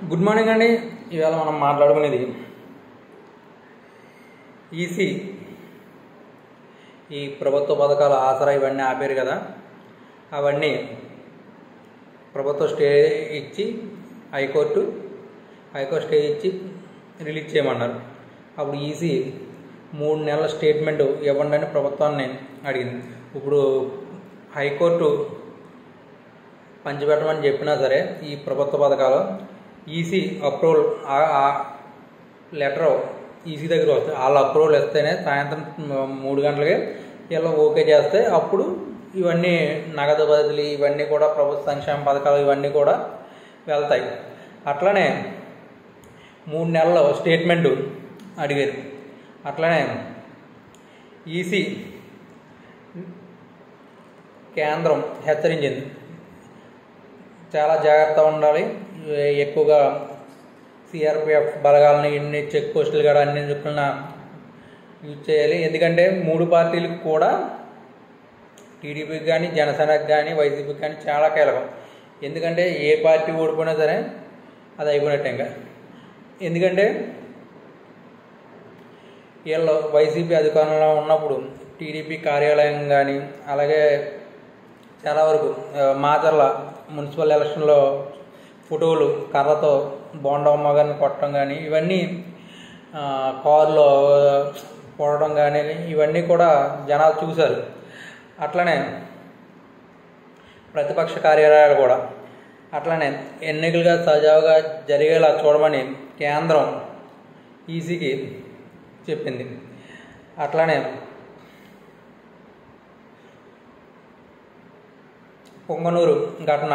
Good morning అండి. ఇవాళ మనం మాట్లాడుకునేది ఈసీ ఈ ప్రభుత్వ పథకాల ఆసరా ఇవన్నీ ఆపారు కదా, అవన్నీ ప్రభుత్వ స్టే ఇచ్చి హైకోర్టు స్టే ఇచ్చి రిలీజ్ చేయమన్నారు. అప్పుడు ఈసీ 3 నెలల స్టేట్మెంట్ ఇవ్వండి అని ప్రభుత్వాన్ని అడిగింది. ఇప్పుడు హైకోర్టు పంచిపెట్టమని చెప్పినా సరే ఈ ప్రభుత్వ పథకాలు ఈసీ అప్రూవల్ లెటర్ ఈసీ దగ్గర వస్తాయి. వాళ్ళ అప్రూవల్ ఇస్తేనే సాయంత్రం 3 గంటలకే ఇలా ఓకే చేస్తే అప్పుడు ఇవన్నీ నగదు బదిలీ ఇవన్నీ కూడా ప్రభుత్వ సంక్షేమ పథకాలు ఇవన్నీ కూడా వెళ్తాయి. అట్లనే 3 నెలల స్టేట్మెంటు అడిగారు. అట్లనే ఈసీ కేంద్రం హెచ్చరించింది, చాలా జాగ్రత్తగా ఉండాలి, ఎక్కువగా సిఆర్పిఎఫ్ బలగాలని ఇన్ని చెక్ పోస్టులు కూడా అన్ని చుక్కలన యూజ్ చేయాలి. ఎందుకంటే 3 పార్టీలకు కూడా టీడీపీకి కానీ జనసేనకి కానీ వైసీపీకి కానీ చాలా కీలకం. ఎందుకంటే ఏ పార్టీ ఓడిపోయినా సరే అది అయిపోయినట్టే ఇంకా. ఎందుకంటే వీళ్ళు వైసీపీ అధికారంలో ఉన్నప్పుడు టీడీపీ కార్యాలయం కానీ అలాగే చాలా వరకు మాచర్ల మున్సిపల్ ఎలక్షన్లో ఫోటోలు కర్రతో బోండమ్మ గారిని కొట్టడం కానీ ఇవన్నీ కారులో పొడడం కానీ ఇవన్నీ కూడా జనాలు చూశారు. అట్లనే ప్రతిపక్ష కార్యాలయాలు కూడా అట్లనే ఎన్నికలుగా సజావుగా జరిగేలా చూడమని కేంద్రం ఈసీకి చెప్పింది. అట్లనే పొంగనూరు ఘటన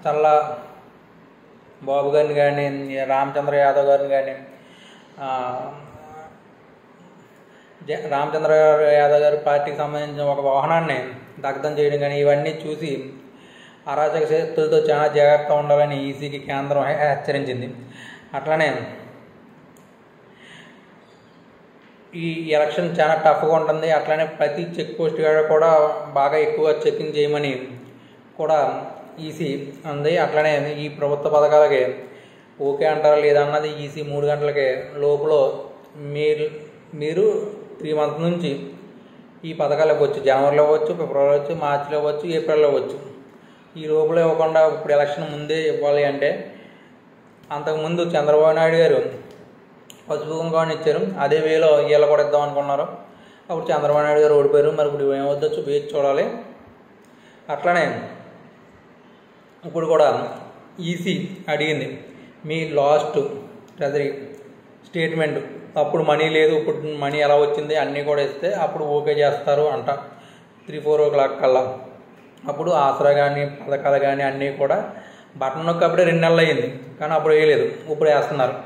చల్ల బాబు గారిని కానీ రామచంద్ర యాదవ్ గారిని కానీ రామచంద్ర యాదవ్ గారి పార్టీకి సంబంధించిన ఒక వాహనాన్ని దగ్ధం చేయడం కానీ ఇవన్నీ చూసి అరాచక శక్తులతో చాలా జాగ్రత్తగా ఉండాలని ఈసీకి కేంద్రం హెచ్చరించింది. అట్లనే ఈ ఎలక్షన్ చాలా టఫ్గా ఉంటుంది. అట్లనే ప్రతి చెక్ పోస్ట్ కూడా బాగా ఎక్కువ చెకింగ్ చేయమని కూడా ఈసీ అంది. అట్లనే ఈ ప్రభుత్వ పథకాలకి ఓకే అంటారా లేదన్నది ఈసీ 3 గంటలకే లోపల మీరు 3 మంత్స్ నుంచి ఈ పథకాలు ఇవ్వచ్చు. జనవరిలో ఇవ్వచ్చు, ఫిబ్రవరిలో ఇవ్వచ్చు, మార్చిలో ఇవ్వచ్చు, ఏప్రిల్లో ఇవ్వచ్చు. ఈ లోపల ఇవ్వకుండా ఇప్పుడు ఎలక్షన్ ముందే ఇవ్వాలి అంటే అంతకుముందు చంద్రబాబు నాయుడు గారు పసుపు కుంకాన్ని ఇచ్చారు. అదే వేలో వీళ్ళు కూడా ఇద్దాం అనుకున్నారు. అప్పుడు చంద్రబాబు నాయుడు గారు ఓడిపోయారు. మరి ఇప్పుడు ఏమవుతుందో వేచి చూడాలి. అట్లనే ఇప్పుడు కూడా ఈసీ అడిగింది మీ లాస్ట్ ట్రెజరీ స్టేట్మెంట్, అప్పుడు మనీ లేదు ఇప్పుడు మనీ ఎలా వచ్చింది అన్నీ కూడా ఇస్తే అప్పుడు ఓకే చేస్తారు అంట 3-4 o'clock కల్లా. అప్పుడు ఆసరా కానీ పథకాలు కానీ అన్నీ కూడా బటన్ నొక్కి అప్పుడే 2 నెలలు అయ్యింది కానీ అప్పుడు వేయలేదు, ఇప్పుడు వేస్తున్నారు.